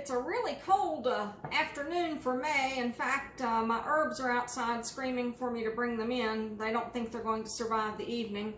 It's a really cold afternoon for May. In fact, my herbs are outside screaming for me to bring them in. They don't think they're going to survive the evening,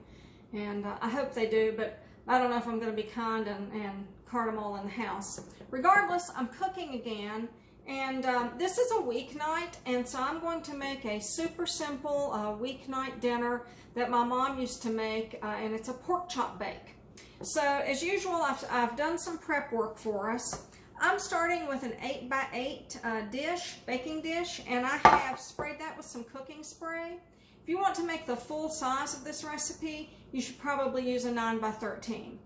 and I hope they do, but I don't know if I'm going to be kind and cart them all in the house. Regardless, I'm cooking again, and this is a weeknight, and so I'm going to make a super simple weeknight dinner that my mom used to make, and it's a pork chop bake. So as usual, I've done some prep work for us. I'm starting with an 8x8 baking dish, and I have sprayed that with some cooking spray. If you want to make the full size of this recipe, you should probably use a 9x13.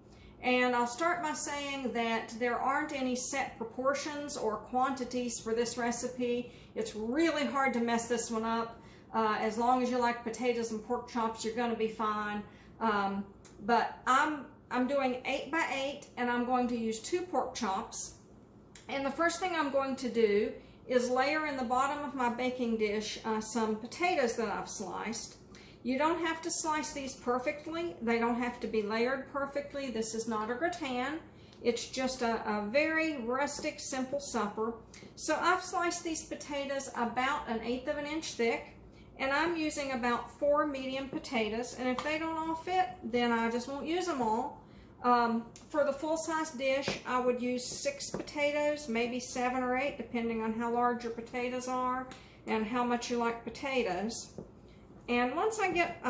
And I'll start by saying that there aren't any set proportions or quantities for this recipe. It's really hard to mess this one up. As long as you like potatoes and pork chops, you're going to be fine. But I'm doing 8x8, and I'm going to use 2 pork chops. And the first thing I'm going to do is layer in the bottom of my baking dish some potatoes that I've sliced. You don't have to slice these perfectly. They don't have to be layered perfectly. This is not a gratin. It's just a very rustic, simple supper. So I've sliced these potatoes about 1/8 of an inch thick, and I'm using about 4 medium potatoes. And if they don't all fit, then I just won't use them all. For the full-size dish, I would use 6 potatoes, maybe 7 or 8, depending on how large your potatoes are and how much you like potatoes. And once I get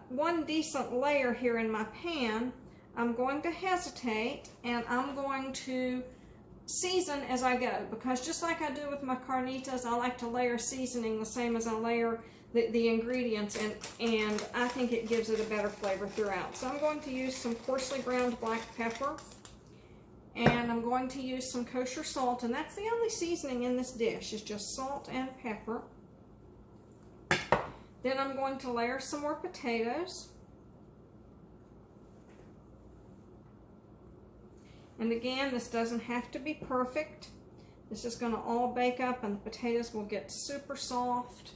one decent layer here in my pan, I'm going to hesitate, and I'm going to season as I go, because just like I do with my carnitas, I like to layer seasoning the same as I layer the ingredients, and I think it gives it a better flavor throughout. So I'm going to use some coarsely ground black pepper, and I'm going to use some kosher salt, and that's the only seasoning in this dish, is just salt and pepper. Then I'm going to layer some more potatoes. And again, this doesn't have to be perfect. This is going to all bake up, and the potatoes will get super soft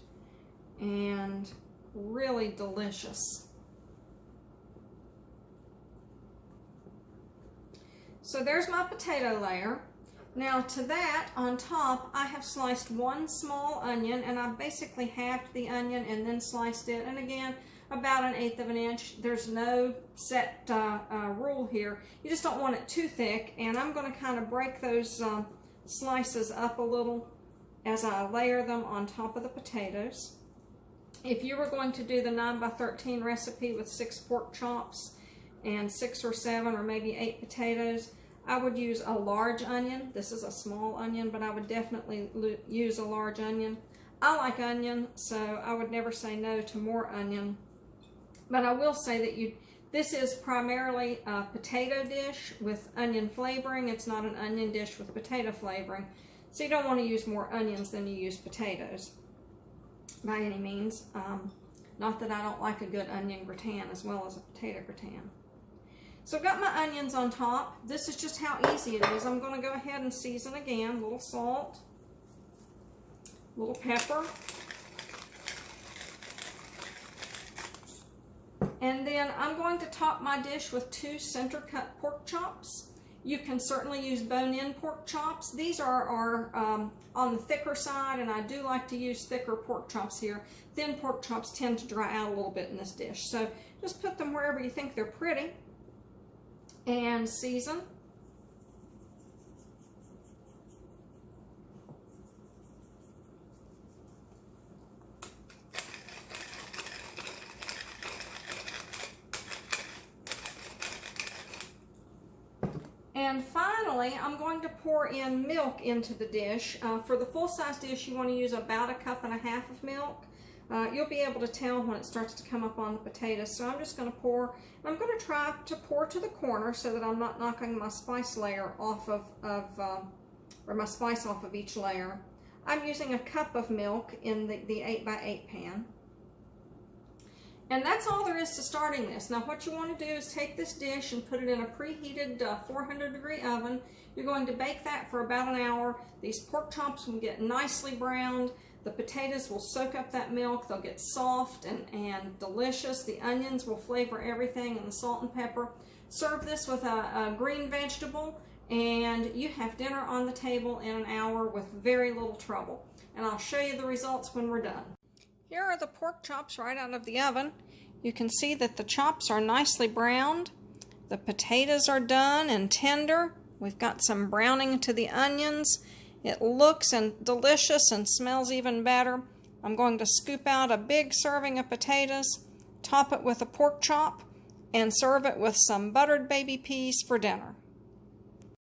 and really delicious. So there's my potato layer. Now to that, on top, I have sliced 1 small onion, and I basically halved the onion and then sliced it, and again, about 1/8 of an inch. There's no set rule here. You just don't want it too thick, and I'm going to kind of break those slices up a little as I layer them on top of the potatoes. If you were going to do the 9x13 recipe with 6 pork chops and 6 or 7 or maybe 8 potatoes, I would use a large onion. This is a small onion, but I would definitely use a large onion. I like onion, so I would never say no to more onion. But I will say that this is primarily a potato dish with onion flavoring. It's not an onion dish with potato flavoring. So you don't want to use more onions than you use potatoes, by any means. Not that I don't like a good onion gratin as well as a potato gratin. So I've got my onions on top. This is just how easy it is. I'm going to go ahead and season again. A little salt, a little pepper, and then I'm going to top my dish with 2 center cut pork chops. You can certainly use bone-in pork chops. These are on the thicker side, and I do like to use thicker pork chops here. Thin pork chops tend to dry out a little bit in this dish. So just put them wherever you think they're pretty and season. And finally, I'm going to pour in milk into the dish. For the full-size dish, you want to use about 1.5 cups of milk. You'll be able to tell when it starts to come up on the potatoes. So I'm just going to pour. I'm going to try to pour to the corner so that I'm not knocking my spice layer off or my spice off of each layer. I'm using 1 cup of milk in the 8x8 pan. And that's all there is to starting this. Now what you want to do is take this dish and put it in a preheated 400-degree oven. You're going to bake that for about an hour. These pork chops will get nicely browned. The potatoes will soak up that milk. They'll get soft and delicious. The onions will flavor everything, and the salt and pepper. Serve this with a green vegetable. and you have dinner on the table in an hour with very little trouble. And I'll show you the results when we're done. Here are the pork chops right out of the oven. You can see that the chops are nicely browned. The potatoes are done and tender. We've got some browning to the onions. It looks delicious and smells even better. I'm going to scoop out a big serving of potatoes, top it with a pork chop, and serve it with some buttered baby peas for dinner.